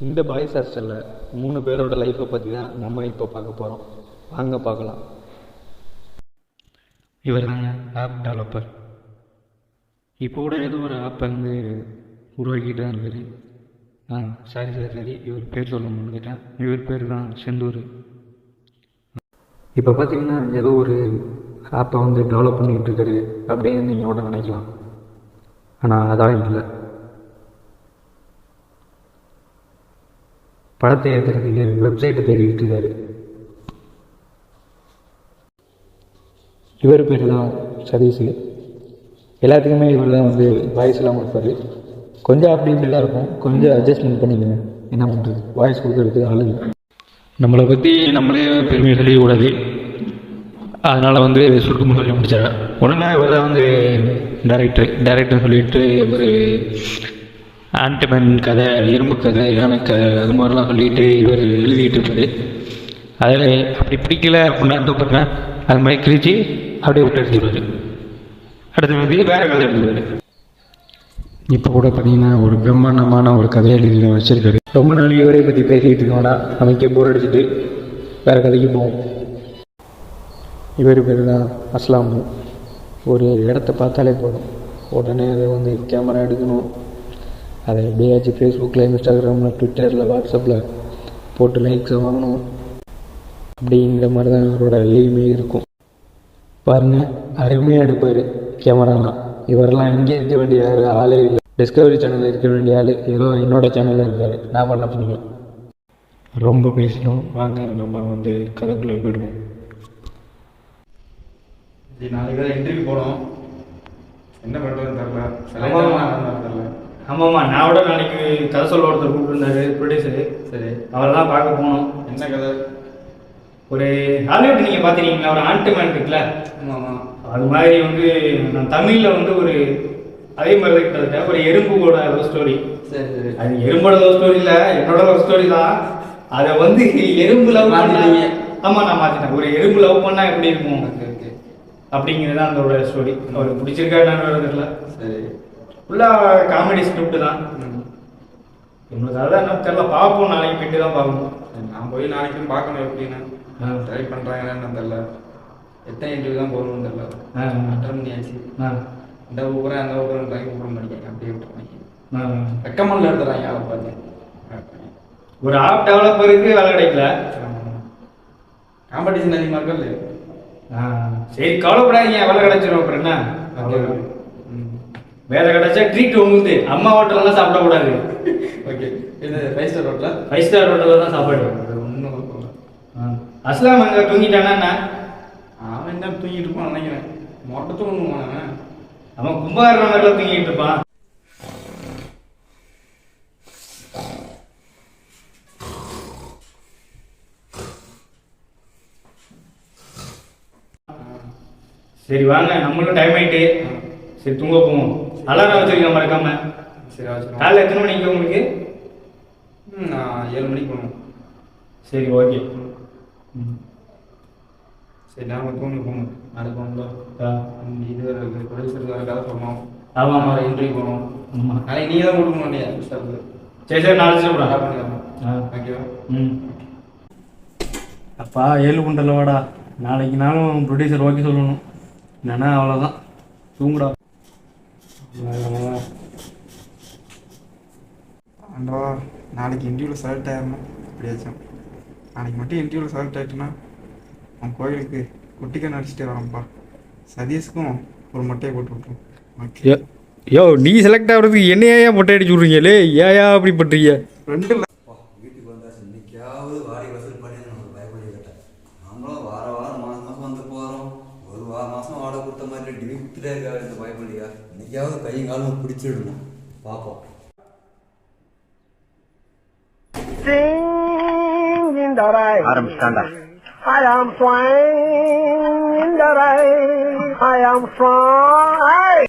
இந்த பாய்ஸ் ஹாஸ்டலில் 3 பேரோட லைஃப்பை பற்றி தான் நம்ம இப்போ பார்க்க போகிறோம். வாங்க பார்க்கலாம். இவர் தாங்க ஆப் டெவலப்பர். இப்போ கூட ஏதோ ஒரு ஆப்பை உருவாக்கிட்டு தான் இருக்காரு. சரி இவர் பேர் சொல்ல முடிஞ்சிட்டேன். இவர் பேர் தான் செந்தூர். இப்போ பார்த்தீங்கன்னா ஏதோ ஒரு ஆப்பை டெவலப் பண்ணிக்கிட்டு இருக்காரு அப்படின்னு நீங்கள் கூட நினைக்கலாம். ஆனால் அதான் இல்லை. படத்தை ஏற்றுறதுக்கு வெப்சைட்டை தேடிக்கிட்டு இருக்காரு. இவர் பேர் தான் சதீஷ். எல்லாத்துக்குமே இவர் தான் வாய்ஸ்லாம் கொடுப்பாரு. கொஞ்சம் அப்படி இப்படிலாம் இருக்கும், கொஞ்சம் அட்ஜஸ்ட்மெண்ட் பண்ணிக்கோங்க. என்ன பண்ணுறது, வாய்ஸ் கொடுக்கறதுக்கு ஆளு. நம்மளை பற்றி நம்மளே பெருமையை சொல்லிக்கூடாது. அதனால் சுருக்கமாக சொல்லி முடிச்சார். உடனே இவர் தான் டைரக்டர் சொல்லிட்டு ஒரு ஆண்டமன் கதை, இரும்பு கதை, யானை கதை, அது மாதிரிலாம் சொல்லிட்டு இவர் எழுதிட்டு இருப்பார். அதில் அப்படி பிடிக்கல அப்படின்னா பார்த்தா அது மாதிரி கிழிச்சு அப்படியே விட்டு எடுத்துருவார். அடுத்து வேறு கதை எழுதுவார். இப்போ கூட பார்த்தீங்கன்னா ஒரு பிரம்மாண்டமான ஒரு கதையை எழுதி வச்சுருக்காரு. ரொம்ப நாள் இவரை பற்றி பேசிக்கிட்டு இருக்கோம்னா நமக்கே போர் அடிச்சுட்டு வேறு கதைக்கு போவோம். இவர் பேர் தான் அஸ்லாம். ஒரு இடத்த பார்த்தாலே போதும், உடனே அதை கேமரா எடுக்கணும். அதை எப்படியாச்சும் ஃபேஸ்புக்கில், இன்ஸ்டாகிராமில், ட்விட்டரில், வாட்ஸ்அப்பில் போட்டு லைக்ஸை வாங்கணும். அப்படிங்கிற மாதிரி தான் இவரோட எய்மே இருக்கும். பாருங்கள், அருமையாக எடுப்பார் கேமராலாம். இவரெல்லாம் எங்கே இருக்க வேண்டிய ஆளே இல்லை. டிஸ்கவரி சேனலில் இருக்க வேண்டிய ஆள் ஏதோ என்னோட சேனலில் இருக்கார். நான் பண்ண பிடிக்கும். ரொம்ப பேசணும், வாங்க நம்ம கதைக்குள்ளே போயிடுவோம். நாளைக்கு தான் இன்டர்வியூ போனோம். என்ன பண்ணுறதுன்னு தெரியல. ஆமாம்மா, நான் விட நாளைக்கு கதை சொல்ல ஒருத்தர் கூப்பிட்டுருந்தாரு, ப்ரொடியூசரு. சரி, அவரை தான் பார்க்க போனோம். என்ன கதை? ஒரு ஹாலிவுட் நீங்கள் பார்த்துருக்கீங்களா, ஒரு ஆண்டமேன் இருக்குல்ல? ஆமாம். அது மாதிரி நான் தமிழில் ஒரு அதே மாதிரி கிட்டத்தட்ட ஒரு எறும்போட லவ் ஸ்டோரி. சரி சரி. அது எறும்போட லவ் ஸ்டோரி இல்லை, என்னோட லவ் ஸ்டோரி தான். அதை எறும்பு லவ் பண்ணீங்க. ஆமாம், நான் மாற்றிட்டேன். ஒரு எறும்பு லவ் பண்ணால் எப்படி இருக்கும் அப்படிங்கிறது தான் அதோட ஸ்டோரி. அவருக்கு பிடிச்சிருக்கா என்னன்னு தெரியல. சரி, ஃபுல்லாக காமெடி ஸ்கிரிப்ட் தான். நம்மளுக்கு அதான் என்ன தெரியல, பார்ப்போம். நாளைக்கு போயிட்டு தான் பார்க்கணும். நான் போய் நாளைக்கும் பார்க்கணும் எப்படின்னு. ட்ரை பண்ணுறாங்கன்னு தெரில. எத்தனை இன்டர்வியூ தான் போகணும்னு தெரில. அட்டன் பண்ணியாச்சு. இந்த ஊரை அந்த ஊரை ட்ரை கூப்பிட மாட்டேங்க, அப்படியே விட்டுருவாங்க. ரெக்கமெண்டில் எடுத்துறாங்க. அதை பார்த்து ஒரு ஆப் டெவலப்பருக்கு வேலை கிடைக்கல, காம்படிஷன் அதிகமாக இருக்கல. சரி, கவலைப்படாதீங்க, வேலை கிடைச்சிடும். அப்புறம் என்ன, வேலை கிடைச்சா ட்ரீட் உங்களுக்கு. அம்மா ஹோட்டல்லாம் சாப்பிடக்கூடாது. ஓகே, இது 5 ஸ்டார் ஹோட்டல். 5 ஸ்டார் ஹோட்டலில் தான் சாப்பாடு. ஒன்றும் அஸ்லாம் அங்கே தூங்கிட்டானா? அவன் என்ன தூங்கிட்டு இருப்பான் நினைக்கிறேன். மொட்டை தூங்குவான் அவன். கும்பகாரண மாதிரிலாம் தூங்கிட்டு இருப்பான். சரி வாங்க, நம்மளும் டைம் ஆயிட்டு. சரி, தூங்க போவோம். அலாரம் வச்சிருக்கேன் மறக்காம. சரி, வச்சுருக்கோம். காலையில் எத்தனை மணிக்கு உங்களுக்கு? நான் 7 மணிக்கு போகணும். சரி, ஓகே. சரி, நாங்கள் தூங்கி போகணும். நாளைக்கு போகணும்ல. இது ப்ரொடியூசருக்கு வேறு கதை சொல்லணும். ஆமாம் ஆமாம், இன்டர்வியூ போகணும். ஆமாம். நாளைக்கு நீங்கள் தான் கொடுக்க மாட்டியா? சரி, நாளைக்கு பண்ணிடலாம். ஓகேவா? அப்பா 7 குண்டல வாடா. நாளைக்கு நானும் ப்ரொடியூசர் ஓகே சொல்லணும், இல்லைன்னா அவ்வளோதான். தூங்குடா. ஆண்டவா, நாளைக்கு இன்டர்வியூவில் செலக்ட் ஆகிடணும். எப்படியாச்சும் நாளைக்கு மட்டும் இன்டர்வியூவில் செலக்ட் ஆகிட்டுன்னா அவன் கோயிலுக்கு குட்டிக்கண்ணு அடிச்சுட்டே வரேன்ப்பா. சதீஷ்க்கும் ஒரு மொட்டையை போட்டு விட்ருவோம். ஓகே. யோ, நீ செலக்ட் ஆகிறதுக்கு என்னையா மொட்டை அடிச்சு விட்றீங்களே? ஏயா அப்படி பண்ணுறீங்க? ரெண்டு இல்லை. வீட்டுக்கு வந்தாச்சு, இன்னைக்காவது வாடி வசூல் பண்ணி நம்ம பயப்படி கேட்டேன். நம்மளும் வாரம் மாதம் போகிறோம். ஒரு மாதம் வாடகை கொடுத்த மாதிரி டிவி கொடுத்துட்டே இருக்கா இந்த பயப்படியா. இன்னைக்காவது கையும் காலும் பிடிச்சிடணும். பார்ப்போம். ஆரம்பிச்சிட்டாண்டா. I am flying in the rain. I am flying.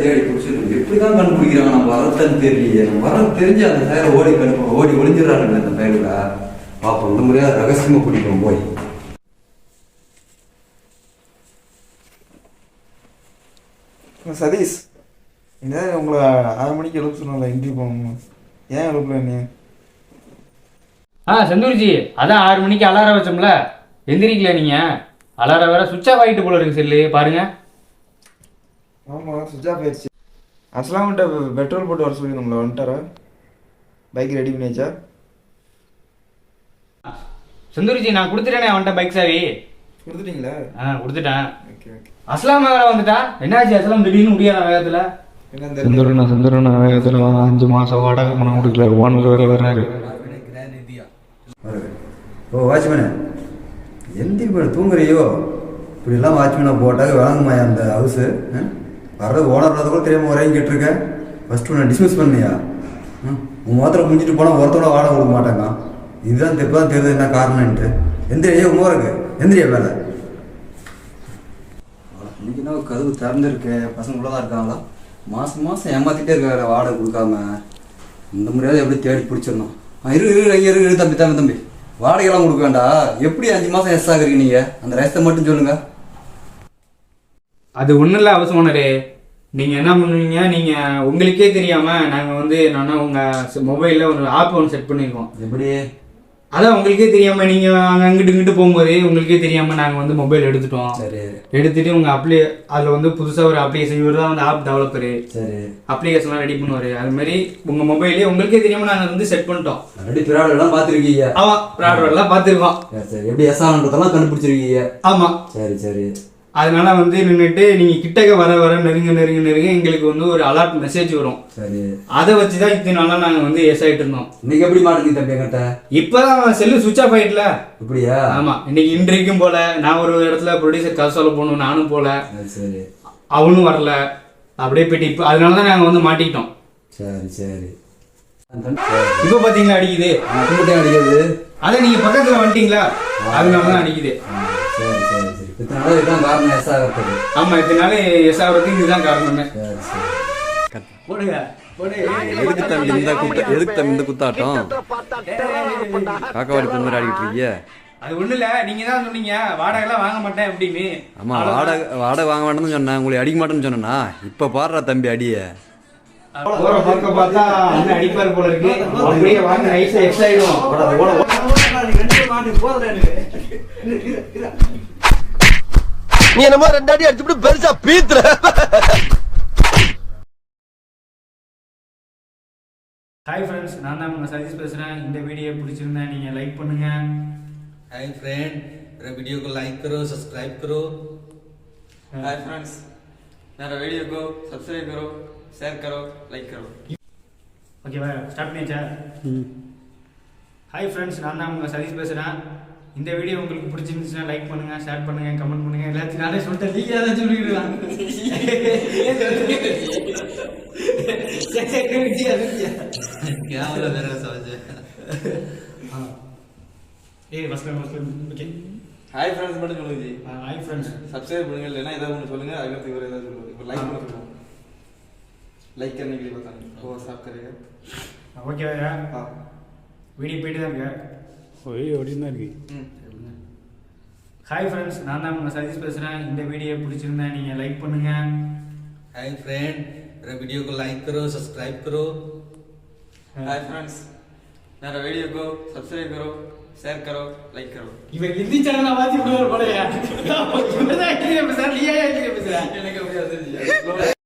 தேடி பிடிச்சிருக்கு. எப்படிதான் கண்டுபிடிக்கிறாங்க? நம்ம வரத்தன்னு தெரியலையே. நம்ம வர தெரிஞ்சு அந்த தயாரை ஓடி ஒளிஞ்சிடறாங்க இந்த பயலுல. பார்ப்போம், இந்த முறையா ரகசியமா பிடிக்கும் போய். சதீஷ் இந்த உங்களை 6 மணிக்கு எழுப்ப சொன்னால இன்டர்வியூ போகணும். ஏன் எழுப்பல நீ? செந்தூர்ஜி, அதான் 6 மணிக்கு அலாரம் வச்சோம்ல, எந்திரிக்கல நீங்க. அலாரம் வேற சுவிட்ச் ஆஃப் ஆகிட்டு போல இருக்கு செல்லு, பாருங்க. ஆமாம், சுவிட்ச் ஆஃப் ஆயிடுச்சு. அஸ்லாம்கிட்ட பெட்ரோல் போட்டு வர சொல்லி நம்மளை வந்துட்டாரா? பைக் ரெடி பண்ணியாச்சா? செந்தூர்ஜி, நான் கொடுத்துட்டேனே அவன்கிட்ட பைக் சாவி. கொடுத்துட்டீங்களா? கொடுத்துட்டேன். Okay okay. அஸ்லாம் வேற வந்துட்டா. என்னாச்சு அஸ்லாம் திடீர்னு முடியாத வேகத்துல? சுந்தரண்ணா வேகத்தில் 5 மாதம் வாடகை பணம் கொடுக்கல, ஓனர் வேறு வர்றாரு. ஓ வாட்ச்மேனு, எந்த இப்போ தூங்குறியோ? இப்படிலாம் வாட்ச்மேனை போட்டாக்க விளங்குமாயா அந்த ஹவுஸு? வர்றது ஓனர் வரது கூட தெரியாமல் வரையும் கேட்டிருக்கேன். ஃபஸ்ட்டு உன்னை டிஸ்மிஸ் பண்ணியா? உன் மாத்திரம் முடிஞ்சிட்டு போனால் ஒருத்தோட வாடகை கொடுக்க மாட்டாங்க. இதுதான் இப்போ தான் தெரியுது என்ன காரணம்ன்ட்டு. எந்திரியா உமருக்கு, எந்திரியா வேலை. இன்னைக்கு என்ன கதவு திறந்துருக்கு, பசங்க உள்ளதான் இருக்காங்களா? மாதம் மாதம் ஏமாற்றிட்டே இருக்காரு வாடகை கொடுக்காம. இந்த முறையாவது எப்படி தேடி பிடிச்சிடணும். இரு தம்பி வாடகைலாம் கொடுக்க வேண்டாம். எப்படி 5 மாதம் எஸ் ஆகுறீங்க நீங்கள்? அந்த ரேசத்தை மட்டும் சொல்லுங்க. அது ஒன்றும் இல்லை அவசரம் ஓனரே. நீங்கள் என்ன பண்ணுவீங்க, நீங்கள் உங்களுக்கே தெரியாமல் நாங்கள் வந்து என்னன்னா உங்கள் மொபைலில் ஒரு ஆப் ஒன்று செட் பண்ணியிருக்கோம். எப்படி? அதான் உங்களுக்கே தெரியாமல் நீங்கள் அங்கே அங்கிட்டு இங்கிட்டு போகும்போது உங்களுக்கே தெரியாமல் நாங்கள் வந்து மொபைல் எடுத்துட்டோம். சரி. எடுத்துட்டு உங்கள் அதில் வந்து புதுசாக ஒரு அப்ளிகேஷன், இவர் தான் வந்து ஆப் டெவலப்பரு. சரி. அப்ளிகேஷன்லாம் ரெடி பண்ணுவார். அது மாதிரி உங்கள் மொபைலே உங்களுக்கே தெரியாமல் நாங்கள் வந்து செட் பண்ணிட்டோம். ரெடி பிராடெல்லாம் பார்த்துருக்கீங்க? ஆமாம், பிராடெல்லாம் பார்த்துருக்கோம். சரி. எப்படி எஸ் ஆகுன்றதெல்லாம் கண்டுபிடிச்சிருக்கீங்க? ஆமாம். சரி சரி. அதனால வந்து நின்றுட்டு நீங்கள் கிட்டக்க வர நெருங்க எங்களுக்கு வந்து ஒரு அலர்ட் மெசேஜ் வரும். சரி. அதை வச்சு தான் இத்தனை நாளாக நாங்கள் வந்து எஸ் ஆகிட்டு இருந்தோம். இன்னைக்கு எப்படி மாட்டேங்க தம்பி என்கிட்ட? இப்போதான் செல்லு சுவிட்ச் ஆஃப் ஆகிட்டல. இப்படியா? ஆமாம். இன்னைக்கு இன்றைக்கும் போல, நான் ஒரு இடத்துல ப்ரொடியூசர் கதை சொல்ல போகணும், நானும் போல. சரி. அவனும் வரல, அப்படியே போயிட்டு இப்போ அதனால தான் நாங்கள் வந்து மாட்டிக்கிட்டோம். சரி சரி. இப்போ பார்த்தீங்களா அடிக்குது? அடிக்கிறது. அதை நீங்கள் பக்கத்தில் வந்துட்டீங்களா, அதனால தான் அடிக்குது. சரி சரி சரி. இத்தனை நாள் இதுதான் காரணம் எஸ் ஆகிறதுக்கு? ஆமாம், இத்தனால எஸ் ஆகிறதுக்கு இதுதான் காரணமே. சரி சரி. போடுங்க. எதுக்கு தம்பி இந்த குத்தாட்டம்? காக்காவாடி பொண்ணு ஆடிக்கிட்டு இருக்கீங்க? அது ஒண்ணு இல்ல, நீங்க தான் சொன்னீங்க வாடகை எல்லாம் வாங்க மாட்டேன் அப்படின்னு. ஆமா, வாடகை வாங்க மாட்டேன்னு சொன்னேன், உங்களை அடிக்க மாட்டேன்னு சொன்னா. இப்ப பாடுறா தம்பி அடிய. போற பக்கம் பார்த்தா அண்ணன் அடிப்பார் போல இருக்கு. அப்படியே வாங்க நைஸா எக்ஸ் ஆயிடும். நீ என்னமோ 2 அடி அடிச்சுட்டு பெருசா பீத்துற. ஹாய் ஃப்ரெண்ட்ஸ், நான் தான் உங்க சதீஷ் பேசுறேன். இந்த வீடியோ பிடிச்சிருந்தா நீங்க லைக் பண்ணுங்க. हाय फ्रेंड, मेरा वीडियो को लाइक करो, सब्सक्राइब करो. हाय फ्रेंड्स, मेरा वीडियो को सब्सक्राइब करो, शेयर करो, लाइक करो. ஓகேவா, ஸ்டார்ட் பண்ணியாச்சா? ஹாய் ஃப்ரெண்ட்ஸ், நான் தான் உங்க சதீஷ் பேசுறேன். இந்த வீடியோ உங்களுக்கு பிடிச்சிருந்துச்சுன்னா லைக் பண்ணுங்க, ஷேர் பண்ணுங்க, கமெண்ட் பண்ணுங்க. எல்லாத்தையும் நானே சொல்லிட்டேன், நீங்க ஏதாச்சும் சொல்லிடுறாங்க. क्या बोला मेरा समझ? ஓகே. ஹாய் ஃப்ரெண்ட்ஸ் மட்டும் சொல்லுங்க ஜி. ஹாய் ஃப்ரெண்ட்ஸ், सब्सक्राइब பண்ணுங்க, இல்லனா ஏதாவது ஒன்னு சொல்லுங்க. அதுக்கு வேற ஏதாவது சொல்லுங்க. இப்போ லைக் பண்ணுங்க. लाइक करने के लिए बताना, वो साफ करेगा. ஓகேவா? हां, வீடியோ போயிட்டு தான் இருக்கு. ஓடினா இருக்கு. ஹாய் ஃப்ரெண்ட்ஸ், நான் தான் உங்க சதீஷ் பேசுறேன். இந்த வீடியோ பிடிச்சிருந்தா நீங்க லைக் பண்ணுங்க. हाय फ्रेंड, मेरा वीडियो को लाइक करो, सब्सक्राइब करो. हाय फ्रेंड्स, मेरा वीडियो को सब्सक्राइब करो, शेयर करो, लाइक करो. இவன் ஹிந்தி சேனலை மாத்தி விடுவார் போலயா? இவன் தான் பேசுறேன், நீ ஏன் பேசுற? எனக்கு அப்படியே